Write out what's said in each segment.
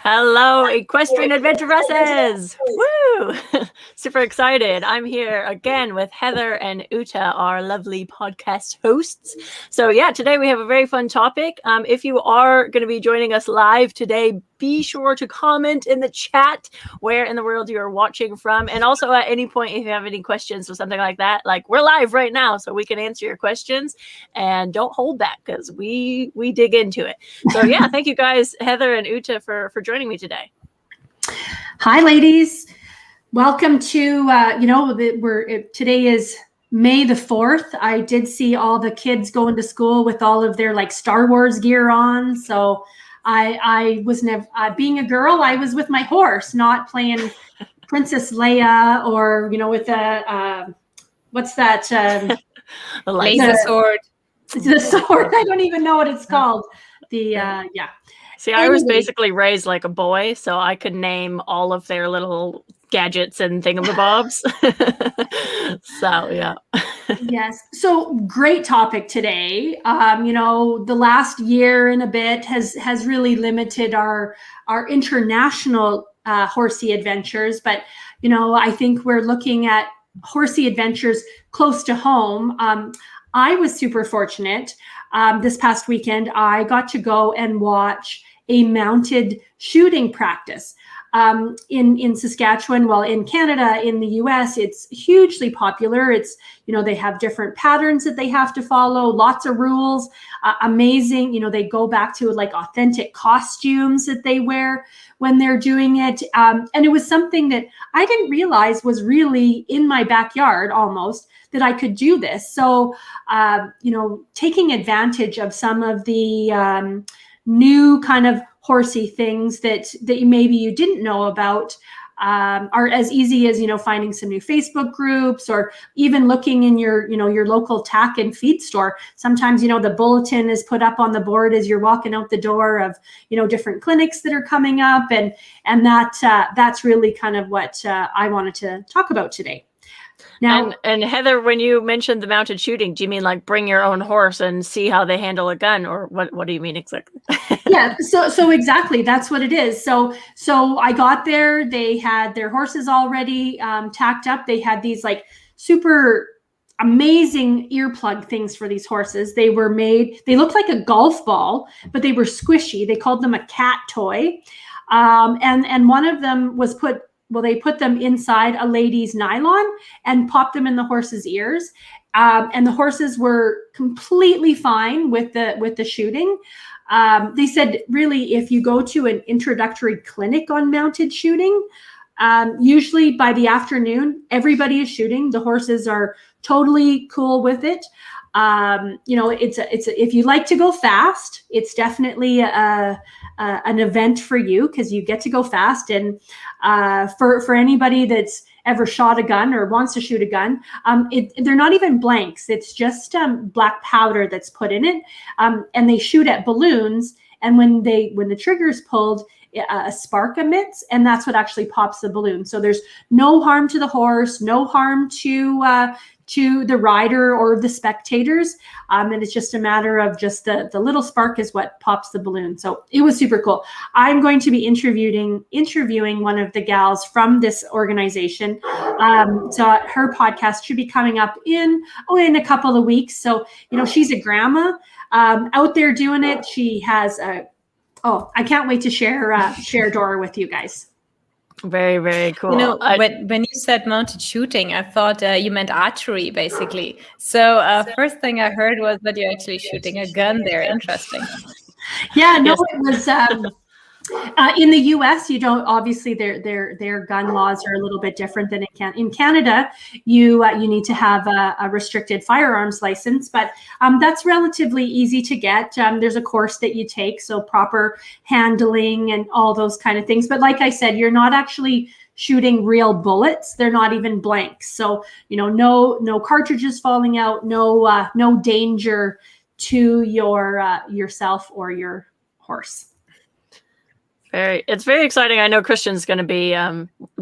Hello, equestrian adventuresses! Woo! Super excited. I'm here again with Heather and Uta, our lovely podcast hosts. So yeah, today we have a very fun topic. If you are going to be joining us live today, be sure to comment in the chat where in the world you are watching from. And also at any point, if you have any questions or something like that, like we're live right now, so we can answer your questions, and don't hold back because we dig into it. So yeah, thank you guys, Heather and Uta, for joining me today. Hi, ladies. Welcome to, today is May the 4th. I did see all the kids going to school with all of their like Star Wars gear on. So I was never, being a girl, I was with my horse, not playing Princess Leia or, with the, what's that? Laser sword. The sword. I don't even know what it's called. Yeah. See, I was basically raised like a boy, so I could name all of their little gadgets and thingamabobs. So, yeah. Yes. So great topic today. The last year and a bit has really limited our international horsey adventures, but I think we're looking at horsey adventures close to home. I was super fortunate. This past weekend, I got to go and watch a mounted shooting practice in Saskatchewan. Well, in Canada, in the US, it's hugely popular. It's, they have different patterns that they have to follow, lots of rules, amazing. They go back to like authentic costumes that they wear when they're doing it. And it was something that I didn't realize was really in my backyard almost, that I could do this. So, taking advantage of some of the new kind of horsey things that maybe you didn't know about are as easy as, finding some new Facebook groups or even looking in your local tack and feed store. Sometimes, the bulletin is put up on the board as you're walking out the door of, different clinics that are coming up. And that's really kind of what I wanted to talk about today. Now, and Heather, when you mentioned the mounted shooting, do you mean like bring your own horse and see how they handle a gun, or what do you mean exactly? Yeah, so exactly, that's what it is. So I got there, they had their horses already tacked up. They had these like super amazing earplug things for these horses. They looked like a golf ball, but they were squishy. They called them a cat toy. And one of them was they put them inside a lady's nylon and popped them in the horse's ears. And the horses were completely fine with the shooting. They said, really, if you go to an introductory clinic on mounted shooting, usually by the afternoon, everybody is shooting. The horses are totally cool with it. If you like to go fast, it's definitely an event for you because you get to go fast. And for anybody that's ever shot a gun or wants to shoot a gun, they're not even blanks. It's just black powder that's put in it, and they shoot at balloons. And when the trigger is pulled, a spark emits, and that's what actually pops the balloon. So there's no harm to the horse, no harm to the rider or the spectators. And it's just a matter of just the little spark is what pops the balloon. So it was super cool. I'm going to be interviewing one of the gals from this organization. So her podcast should be coming up in a couple of weeks. So, she's a grandma out there doing it. She has I can't wait to share Dora with you guys. Very, very cool. When you said mounted shooting, I thought you meant archery, basically. So first thing I heard was that you're actually shooting a gun there. Interesting. Yeah, no, it was in the US. You don't, obviously their gun laws are a little bit different than in Canada. You need to have a restricted firearms license, but that's relatively easy to get. There's a course that you take, so proper handling and all those kind of things. But like I said, you're not actually shooting real bullets. They're not even blanks. So, no cartridges falling out, no danger to yourself or your horse. It's very exciting. I know Christian's going to be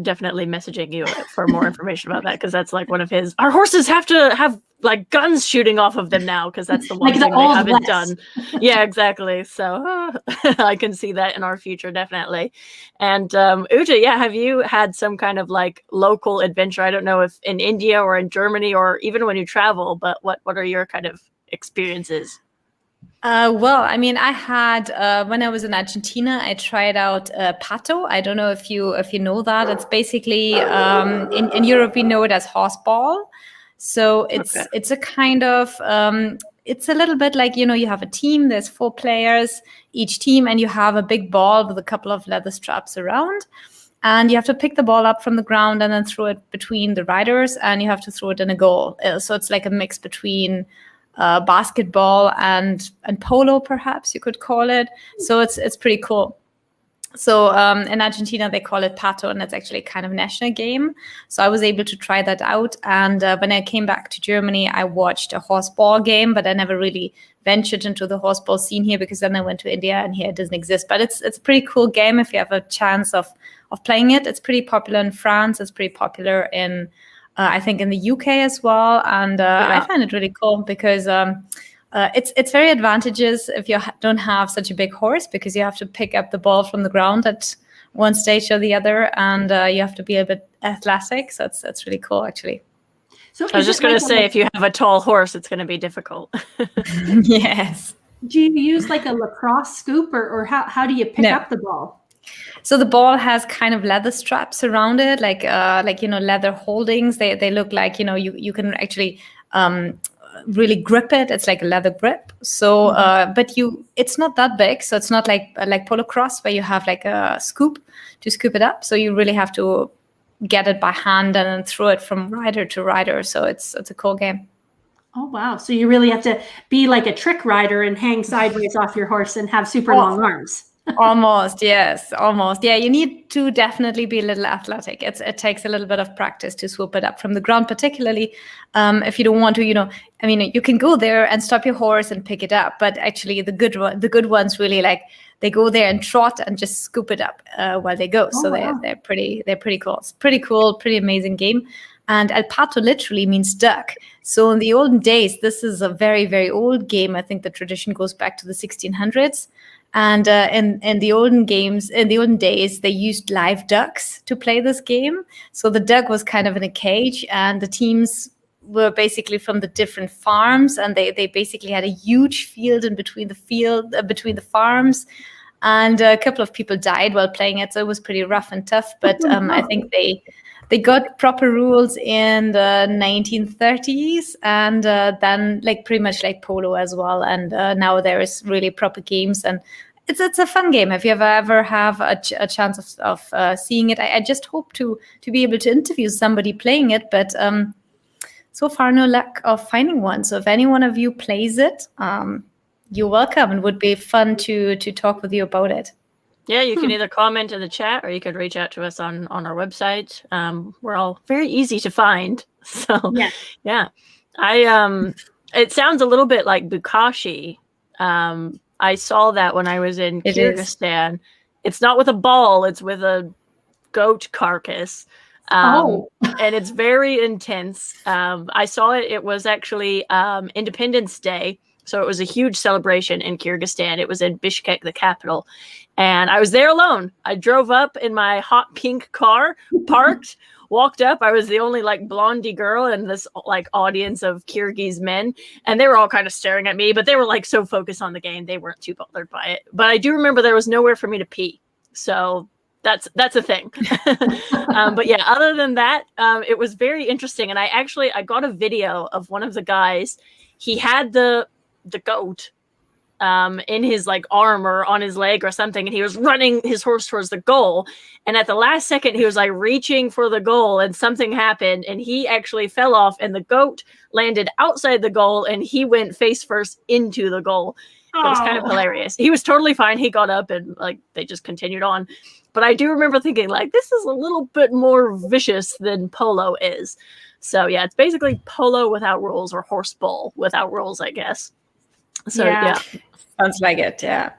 definitely messaging you for more information about that, because that's like one of his. Our horses have to have like guns shooting off of them now, because that's the one Like the thing they Old haven't West. done. Yeah, exactly. So I can see that in our future, definitely. And Uta, yeah, have you had some kind of like local adventure? I don't know if in India or in Germany or even when you travel, but what are your kind of experiences? Well, I mean, I had when I was in Argentina, I tried out pato. I don't know if you know that. It's basically in Europe we know it as horseball. So it's a kind of it's a little bit like, you have a team. There's 4 players each team, and you have a big ball with a couple of leather straps around. And you have to pick the ball up from the ground and then throw it between the riders, and you have to throw it in a goal. So it's like a mix between basketball and polo, perhaps you could call it. So it's pretty cool. So in Argentina they call it pato, and it's actually kind of a national game. So I was able to try that out. And when I came back to Germany, I watched a horseball game, but I never really ventured into the horseball scene here, because then I went to India and here it doesn't exist. But it's a pretty cool game if you have a chance of playing it. It's pretty popular in France. It's pretty popular in I think in the UK as well. And I find it really cool because it's very advantageous if you don't have such a big horse, because you have to pick up the ball from the ground at one stage or the other, and you have to be a bit athletic. So that's really cool, actually. So I was just going to say, if you have a tall horse, it's going to be difficult. Yes. Do you use like a lacrosse scoop, or how do you pick up the ball? So the ball has kind of leather straps around it, like leather holdings. They look like, you can actually really grip it. It's like a leather grip. So but it's not that big, so it's not like polo cross where you have like a scoop to scoop it up. So you really have to get it by hand and then throw it from rider to rider. So it's a cool game. Oh wow, so you really have to be like a trick rider and hang sideways off your horse and have super long arms. Almost, yes, almost. Yeah, you need to definitely be a little athletic. It takes a little bit of practice to swoop it up from the ground, particularly if you don't want to, you can go there and stop your horse and pick it up. But actually the good ones really they go there and trot and just scoop it up while they go. So they're pretty cool. It's pretty cool, pretty amazing game. And El Pato literally means duck. So in the olden days, this is a very, very old game. I think the tradition goes back to the 1600s. And in the olden days, they used live ducks to play this game. So the duck was kind of in a cage, and the teams were basically from the different farms, and they basically had a huge field in between between the farms. And a couple of people died while playing it, so it was pretty rough and tough. But I think they got proper rules in the 1930s, and then pretty much like polo as well. And now there is really proper games, and it's a fun game. If you ever have a chance of seeing it, I just hope to be able to interview somebody playing it, but so far no luck of finding one. So if any one of you plays it, you're welcome. It would be fun to talk with you about it. Yeah, you can either comment in the chat or you could reach out to us on our website. We're all very easy to find. So yeah. It sounds a little bit like Bukashi. I saw that when I was in Kyrgyzstan. It's not with a ball, it's with a goat carcass. And it's very intense. I saw it. It was actually Independence Day. So it was a huge celebration in Kyrgyzstan. It was in Bishkek, the capital. And I was there alone. I drove up in my hot pink car, parked, walked up. I was the only blondie girl in this audience of Kyrgyz men. And they were all kind of staring at me, but they were so focused on the game. They weren't too bothered by it. But I do remember there was nowhere for me to pee. So that's a thing. But yeah, other than that, it was very interesting. And I got a video of one of the guys. He had the goat in his arm or on his leg or something, and he was running his horse towards the goal, and at the last second he was reaching for the goal, and something happened and he actually fell off, and the goat landed outside the goal and he went face first into the goal. It was kind of hilarious. He was totally fine. He got up and they just continued on. But I do remember thinking this is a little bit more vicious than polo is. So yeah, it's basically polo without rules, or horseball without rules, I guess. So yeah. Sounds like it, yeah.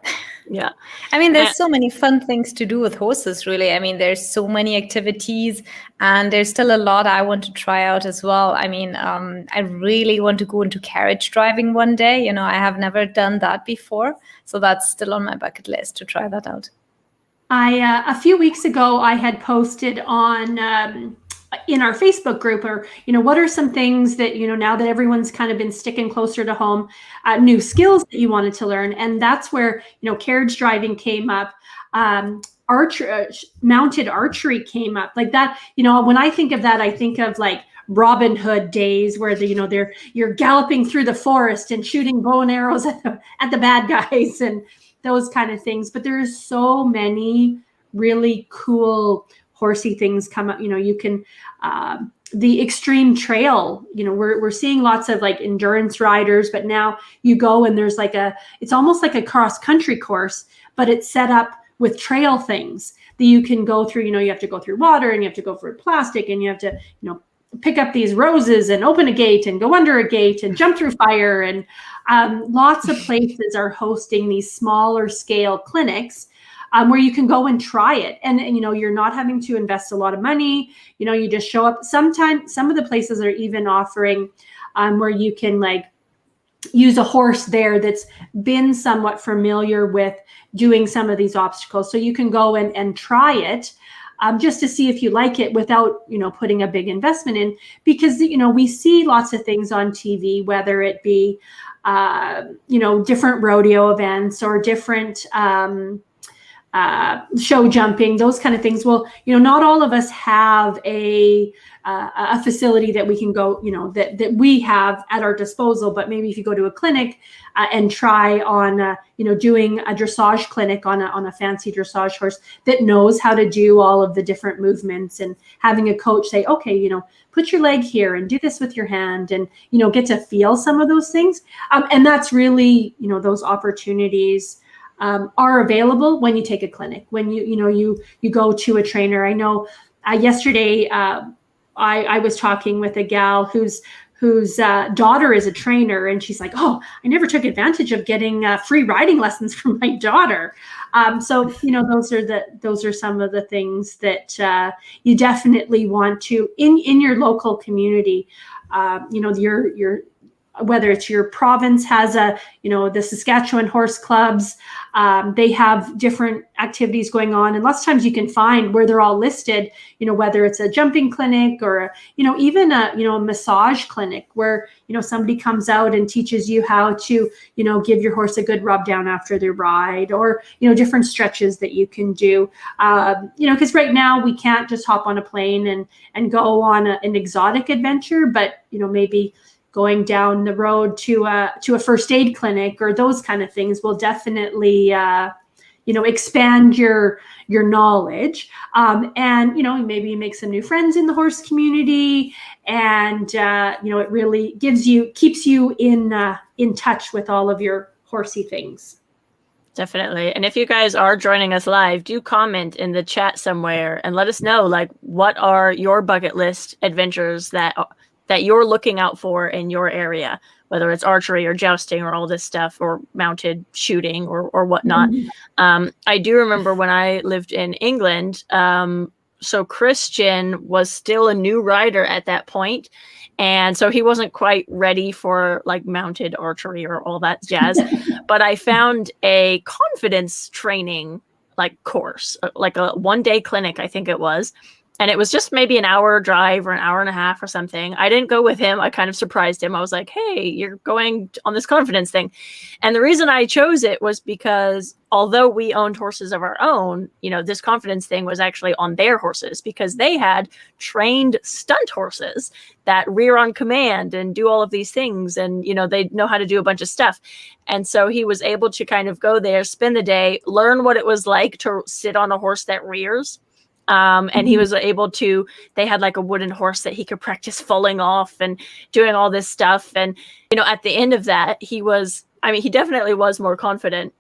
Yeah. I mean, there's so many fun things to do with horses, really. I mean, there's so many activities, and there's still a lot I want to try out as well. I mean, I really want to go into carriage driving one day. I have never done that before. So that's still on my bucket list to try that out. A few weeks ago, I had posted on in our Facebook group, or what are some things that now that everyone's kind of been sticking closer to home, new skills that you wanted to learn, and that's where carriage driving came up. Mounted archery came up, like that. When I think of that, I think of like Robin Hood days where you're galloping through the forest and shooting bow and arrows at the bad guys and those kind of things. But there's so many really cool horsey things come up. You can the extreme trail. We're seeing lots of like endurance riders, but now you go and there's it's almost like a cross country course, but it's set up with trail things that you can go through. You have to go through water, and you have to go through plastic, and you have to pick up these roses and open a gate and go under a gate and jump through fire. And lots of places are hosting these smaller scale clinics where you can go and try it. And you're not having to invest a lot of money. You just show up. Sometimes some of the places are even offering where you can like use a horse there that's been somewhat familiar with doing some of these obstacles. So you can go and try it. Just to see if you like it without, putting a big investment in, because, we see lots of things on TV, whether it be, different rodeo events or different show jumping, those kind of things. Well, not all of us have a facility that we can go, that we have at our disposal. But maybe if you go to a clinic and try on, doing a dressage clinic on a fancy dressage horse that knows how to do all of the different movements, and having a coach say, okay, put your leg here and do this with your hand, and, get to feel some of those things. And that's really, those opportunities are available when you take a clinic, when you go to a trainer. I know yesterday I was talking with a gal whose daughter is a trainer, and she's like, oh, I never took advantage of getting free riding lessons from my daughter. So those are some of the things that you definitely want to in your local community. Your whether it's your province has the Saskatchewan horse clubs, they have different activities going on, and lots of times you can find where they're all listed, whether it's a jumping clinic or, even a massage clinic where, somebody comes out and teaches you how to, give your horse a good rub down after their ride, or, different stretches that you can do, because right now we can't just hop on a plane and go on an exotic adventure, but, maybe going down the road to a first aid clinic or those kind of things will definitely, expand your knowledge. And, maybe you make some new friends in the horse community, and, it really keeps you in touch with all of your horsey things. Definitely. And if you guys are joining us live, do comment in the chat somewhere and let us know, like, what are your bucket list adventures that you're looking out for in your area, whether it's archery or jousting or all this stuff, or mounted shooting or whatnot. Mm-hmm. I do remember when I lived in England, so Christian was still a new rider at that point. And so he wasn't quite ready for like mounted archery or all that jazz. But I found a confidence training like course, like a 1-day clinic, I think it was. And it was just maybe an hour drive or an hour and a half or something. I didn't go with him. I kind of surprised him. I was like, hey, you're going on this confidence thing. And the reason I chose it was because although we owned horses of our own, this confidence thing was actually on their horses, because they had trained stunt horses that rear on command and do all of these things. And, they know how to do a bunch of stuff. And so he was able to kind of go there, spend the day, learn what it was like to sit on a horse that rears. And he was able to, they had like a wooden horse that he could practice falling off and doing all this stuff. And, at the end of that, he definitely was more confident.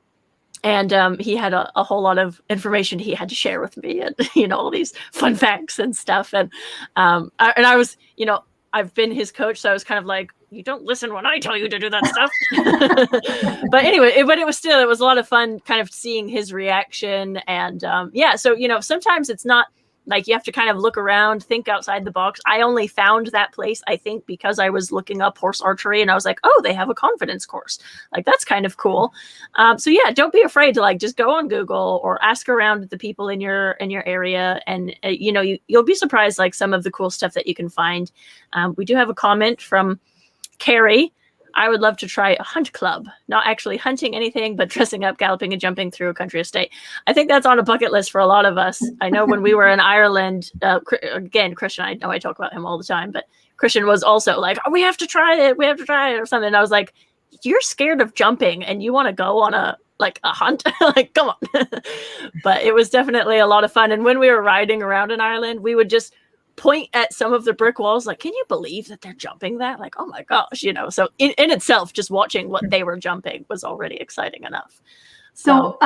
And he had a whole lot of information he had to share with me, and, all these fun facts and stuff. And I was, I've been his coach, so I was kind of like, you don't listen when I tell you to do that stuff. But anyway, it was a lot of fun kind of seeing his reaction. And so, sometimes it's not like you have to kind of look around, think outside the box. I only found that place, I think, because I was looking up horse archery and I was like, oh, they have a confidence course. Like, that's kind of cool. So yeah, don't be afraid to like just go on Google or ask around the people in your area. And, you'll be surprised, like some of the cool stuff that you can find. We do have a comment from Carrie. I would love to try a hunt club, not actually hunting anything, but dressing up, galloping, and jumping through a country estate. I think that's on a bucket list for a lot of us. I know when we were in Ireland, again, Christian, I know I talk about him all the time, but Christian was also like, oh, we have to try it or something. And I was like, you're scared of jumping and you want to go on a hunt? Like, come on. But it was definitely a lot of fun. And when we were riding around in Ireland, we would just point at some of the brick walls like, can you believe that they're jumping that? Like, oh my gosh, so in itself, just watching what they were jumping was already exciting enough. So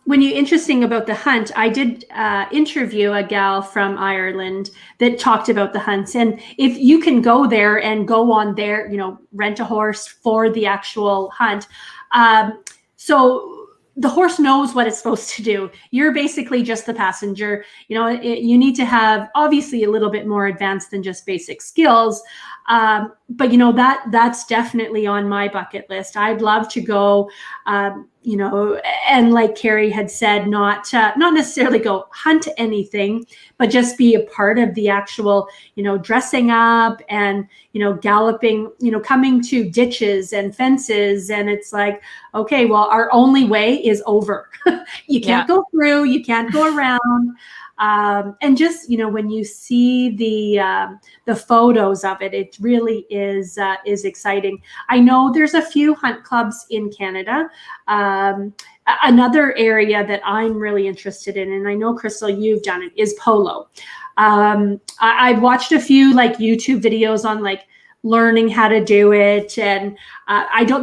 when you interesting about the hunt, I did interview a gal from Ireland that talked about the hunts, and if you can go there and go on there, rent a horse for the actual hunt. So the horse knows what it's supposed to do. You're basically just the passenger. You need to have obviously a little bit more advanced than just basic skills. But that's definitely on my bucket list. I'd love to go, and like Carrie had said, not necessarily go hunt anything, but just be a part of the actual, dressing up and, galloping, coming to ditches and fences. And it's like, okay, well, our only way is over. You can't go through, you can't go around. And just, when you see the photos of it, it really is exciting. I know there's a few hunt clubs in Canada. Another area that I'm really interested in, and I know, Crystal, you've done it, is polo. I've watched a few like YouTube videos on like learning how to do it. And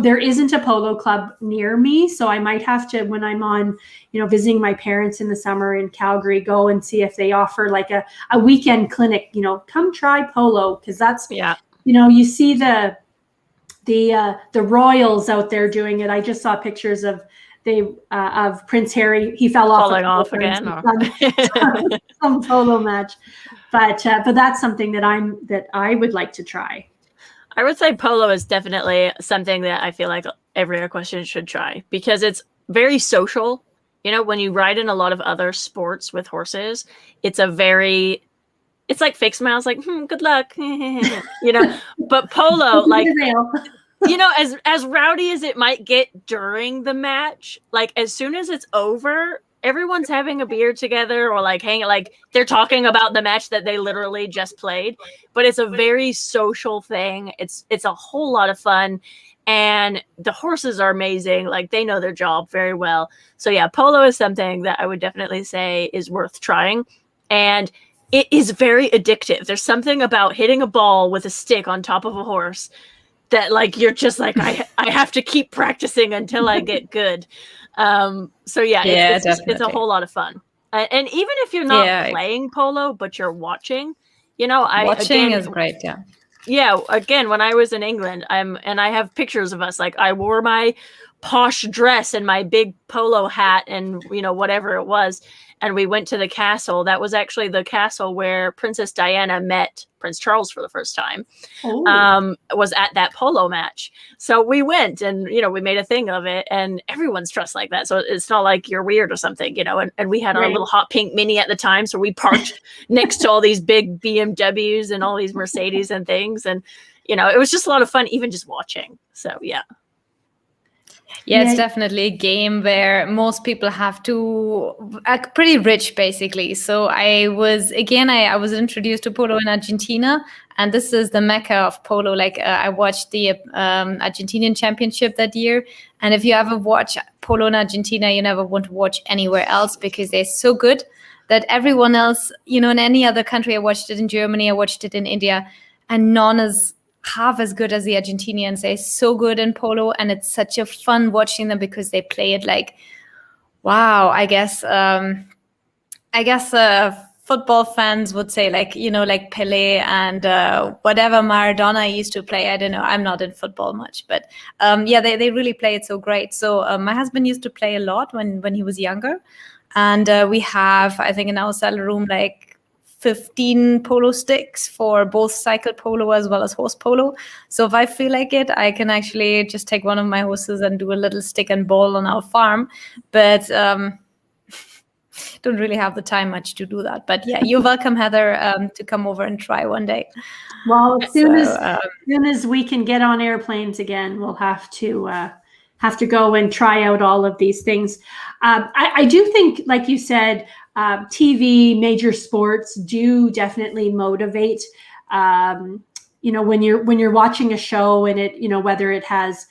there isn't a polo club near me. So I might have to, when I'm on, visiting my parents in the summer in Calgary, go and see if they offer like a weekend clinic, come try polo. Cause that's, you see the royals out there doing it. I just saw pictures of Prince Harry. He fell off. Falling off again. Some polo match. But that's something that I would like to try. I would say polo is definitely something that I feel like every equestrian should try because it's very social. When you ride in a lot of other sports with horses, it's like fake smiles, like, good luck, but polo, like, as rowdy as it might get during the match, like as soon as it's over, everyone's having a beer together or like hanging, like they're talking about the match that they literally just played, but it's a very social thing. It's a whole lot of fun and the horses are amazing. Like they know their job very well. So yeah, polo is something that I would definitely say is worth trying. And it is very addictive. There's something about hitting a ball with a stick on top of a horse that like, you're just like, I have to keep practicing until I get good. So yeah, it's a whole lot of fun. And even if you're not playing polo, but you're watching, watching is great. Yeah. Again, when I was in England, and I have pictures of us, like I wore my posh dress and my big polo hat and, whatever it was. And we went to the castle. That was actually the castle where Princess Diana met Prince Charles for the first time, was at that polo match. So we went and, we made a thing of it and everyone's dressed like that. So it's not like you're weird or something, and we had our little hot pink Mini at the time. So we parked next to all these big BMWs and all these Mercedes and things. And, it was just a lot of fun, even just watching. So, yeah. Yeah, it's definitely a game where most people have to act pretty rich, basically. So I was introduced to polo in Argentina, and this is the mecca of polo. Like I watched the Argentinian championship that year. And if you ever watch polo in Argentina, you never want to watch anywhere else because they're so good that everyone else, in any other country, I watched it in Germany, I watched it in India, and none is half as good as the Argentinians. They're so good in polo, and it's such a fun watching them because they play it like, wow, I guess football fans would say, like, you know, like Pele and whatever Maradona used to play. I don't know. I'm not in football much, but yeah, they really play it so great. So my husband used to play a lot when he was younger. And we have, I think, in our cellar room, like 15 polo sticks for both cycle polo as well as horse polo. So if I feel like it, I can actually just take one of my horses and do a little stick and ball on our farm. But don't really have the time much to do that. But yeah, you're welcome, Heather, to come over and try one day. Well, as soon as we can get on airplanes again, we'll have to go and try out all of these things. I do think, like you said, TV, major sports do definitely motivate. You know, when you're watching a show and it, you know, whether it has,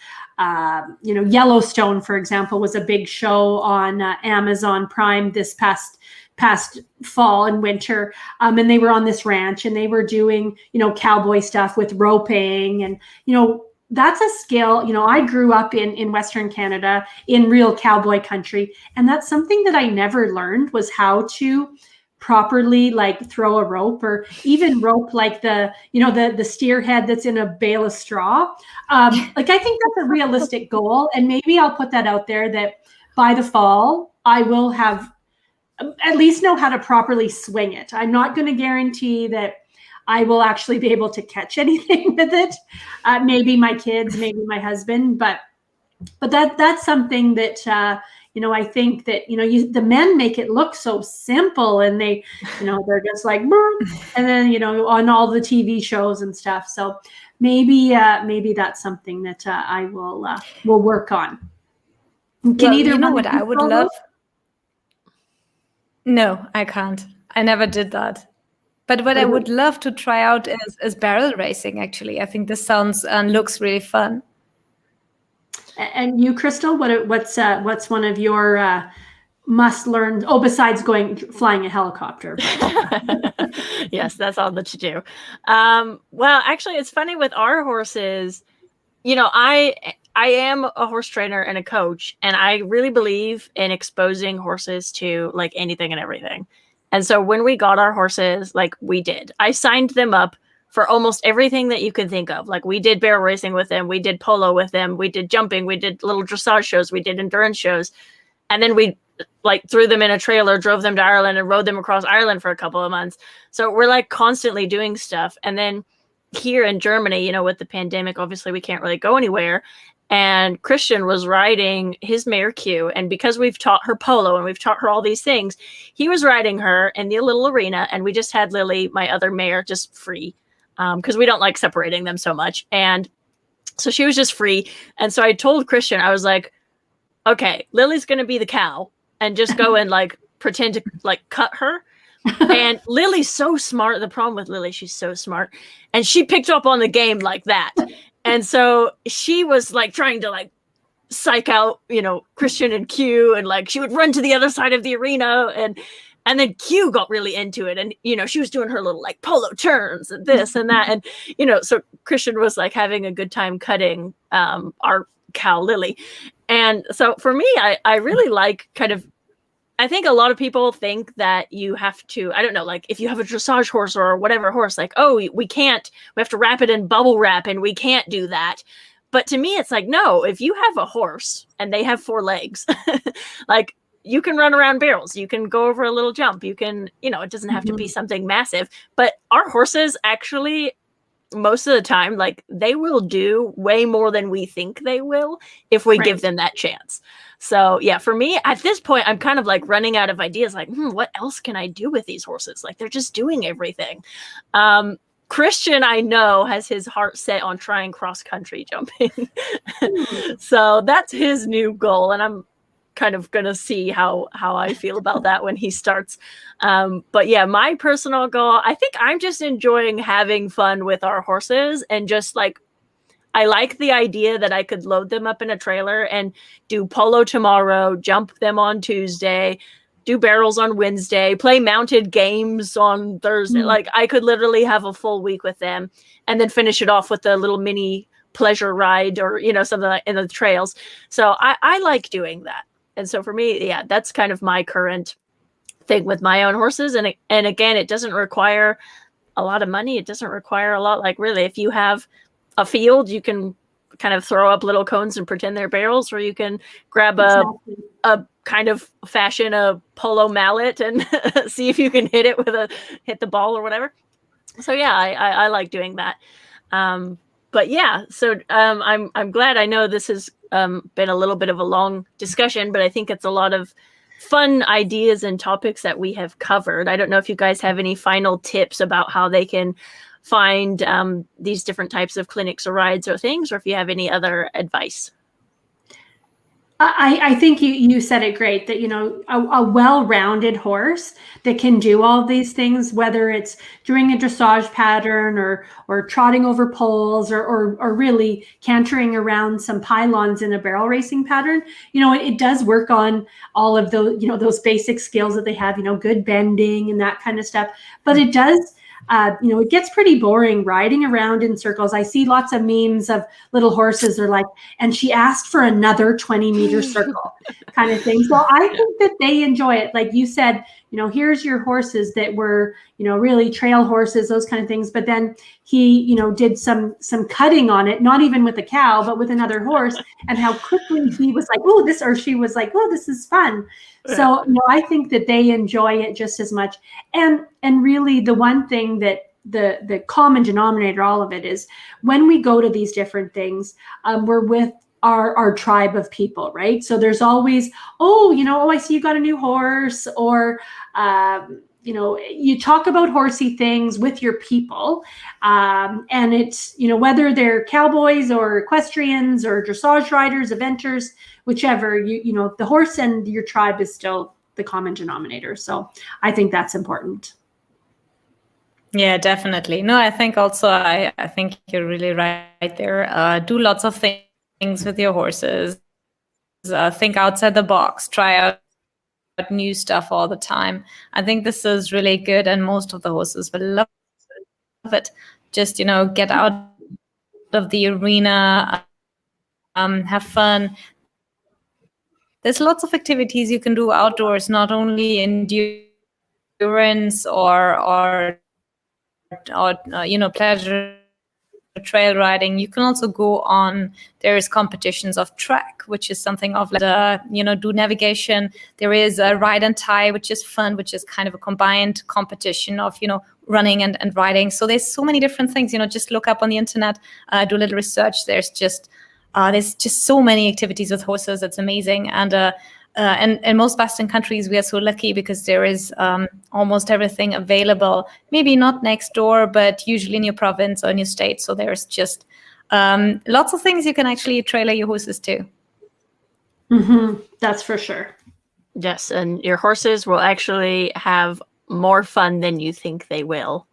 you know, Yellowstone, for example, was a big show on Amazon Prime this past fall and winter. And they were on this ranch and they were doing, you know, cowboy stuff with roping, and, you know, that's a skill. You know, I grew up in Western Canada in real cowboy country. And that's something that I never learned, was how to properly like throw a rope, or even rope like the, you know, the steer head that's in a bale of straw. Like, I think that's a realistic goal. And maybe I'll put that out there that by the fall, I will have at least know how to properly swing it. I'm not going to guarantee that I will actually be able to catch anything with it. Maybe my kids, maybe my husband, but that's something that, you know, I think that, you know, the men make it look so simple, and they, you know, they're just like, and then, you know, on all the TV shows and stuff. So maybe that's something that I will work on. Can you know what I would love? No, I can't. I never did that. But what I would love to try out is barrel racing, actually. I think this sounds and looks really fun. And you, Crystal, what's one of your must learn? Oh, besides flying a helicopter. Yes, that's all that you do. Well, actually, it's funny with our horses. You know, I am a horse trainer and a coach, and I really believe in exposing horses to like anything and everything. And so when we got our horses, like I signed them up for almost everything that you could think of. Like, we did barrel racing with them, we did polo with them, we did jumping, we did little dressage shows, we did endurance shows. And then we like threw them in a trailer, drove them to Ireland, and rode them across Ireland for a couple of months. So we're like constantly doing stuff. And then here in Germany, you know, with the pandemic, obviously we can't really go anywhere. And Christian was riding his mare Q, and because we've taught her polo and we've taught her all these things, he was riding her in the little arena, and we just had Lily, my other mare, just free, because we don't like separating them so much. And so she was just free. And so I told Christian, I was like, okay, Lily's going to be the cow and just go and like pretend to like cut her. And Lily's so smart. The problem with Lily, she's so smart, and she picked up on the game like that. And so she was like trying to like psych out, you know, Christian and Q, and like she would run to the other side of the arena, and then Q got really into it, and, you know, she was doing her little like polo turns and this and that, and, you know, so Christian was like having a good time cutting our cow Lily. And so for me, I really like kind of, I think a lot of people think that you have to, I don't know, like if you have a dressage horse or whatever horse, like, oh, we have to wrap it in bubble wrap and we can't do that. But to me, it's like, no, if you have a horse and they have 4 legs, like you can run around barrels, you can go over a little jump, you can, you know, it doesn't have to be something massive. But our horses actually, most of the time, like they will do way more than we think they will if we give them that chance. So yeah, for me at this point, I'm kind of like running out of ideas. Like, what else can I do with these horses? Like, they're just doing everything. Christian, I know, has his heart set on trying cross-country jumping. So that's his new goal. And I'm kind of going to see how I feel about that when he starts. But yeah, my personal goal, I think I'm just enjoying having fun with our horses, and just like, I like the idea that I could load them up in a trailer and do polo tomorrow, jump them on Tuesday, do barrels on Wednesday, play mounted games on Thursday. Like, I could literally have a full week with them, and then finish it off with a little mini pleasure ride, or, you know, something like in the trails. So I like doing that. And so for me, yeah, that's kind of my current thing with my own horses. And again, it doesn't require a lot of money. It doesn't require a lot. Like really, if you have a field, you can kind of throw up little cones and pretend they're barrels, or you can grab a kind of fashion a polo mallet and see if you can hit the ball or whatever. So yeah, I like doing that. But yeah, so I'm glad. I know this has been a little bit of a long discussion, but I think it's a lot of fun ideas and topics that we have covered. I don't know if you guys have any final tips about how they can find these different types of clinics or rides or things, or if you have any other advice. I think you said it great, that, you know, a well-rounded horse that can do all these things, whether it's doing a dressage pattern or trotting over poles or really cantering around some pylons in a barrel racing pattern, you know, it does work on all of those, you know, those basic skills that they have, you know, good bending and that kind of stuff. But it does, you know, it gets pretty boring riding around in circles. I see lots of memes of little horses. They're like, and she asked for another 20-meter circle kind of thing. So I think that they enjoy it. Like you said, you know, here's your horses that were, you know, really trail horses, those kind of things. But then he, you know, did some cutting on it, not even with a cow, but with another horse, and how quickly he was like, oh, this, or she was like, oh, this is fun. So, you know, I think that they enjoy it just as much. And really the one thing that the common denominator, all of it, is when we go to these different things, we're with our tribe of people, right? So there's always, oh, you know, oh, I see you got a new horse, or, you know, you talk about horsey things with your people. And it's, you know, whether they're cowboys or equestrians or dressage riders, eventers, whichever, you know, the horse and your tribe is still the common denominator. So I think that's important. Yeah, definitely. No, I think also, I think you're really right there. Do lots of things with your horses. Think outside the box. Try out new stuff all the time. I think this is really good, and most of the horses will love it. Just, you know, get out of the arena, have fun. There's lots of activities you can do outdoors, not only endurance or you know, pleasure trail riding. You can also go on, there is competitions of track, which is something of you know, do navigation. There is a ride and tie, which is fun, which is kind of a combined competition of, you know, running and riding. So there's so many different things, you know, just look up on the internet, do a little research. There's just so many activities with horses. It's amazing. And in most Western countries, we are so lucky because there is almost everything available. Maybe not next door, but usually in your province or in your state. So there's just lots of things you can actually trailer your horses to. Mm-hmm. That's for sure. Yes, and your horses will actually have more fun than you think they will.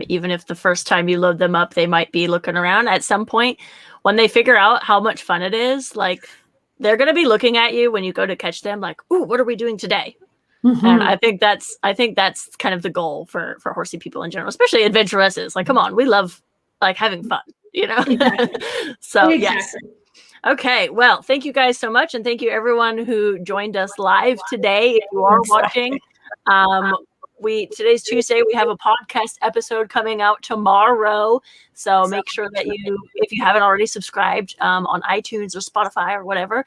Even if the first time you load them up, they might be looking around. At some point, when they figure out how much fun it is, like, they're going to be looking at you when you go to catch them like, ooh, what are we doing today? Mm-hmm. And I think that's kind of the goal for horsey people in general, especially adventuresses. Like, come on, we love like having fun, you know? Exactly. So exactly. Yes. Okay. Well, thank you guys so much. And thank you everyone who joined us live today. If you are watching, today's Tuesday, we have a podcast episode coming out tomorrow. So make sure that if you haven't already subscribed on iTunes or Spotify or whatever,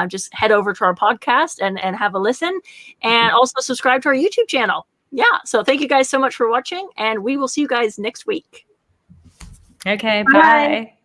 just head over to our podcast and have a listen, and also subscribe to our YouTube channel. Yeah. So thank you guys so much for watching, and we will see you guys next week. Okay. Bye.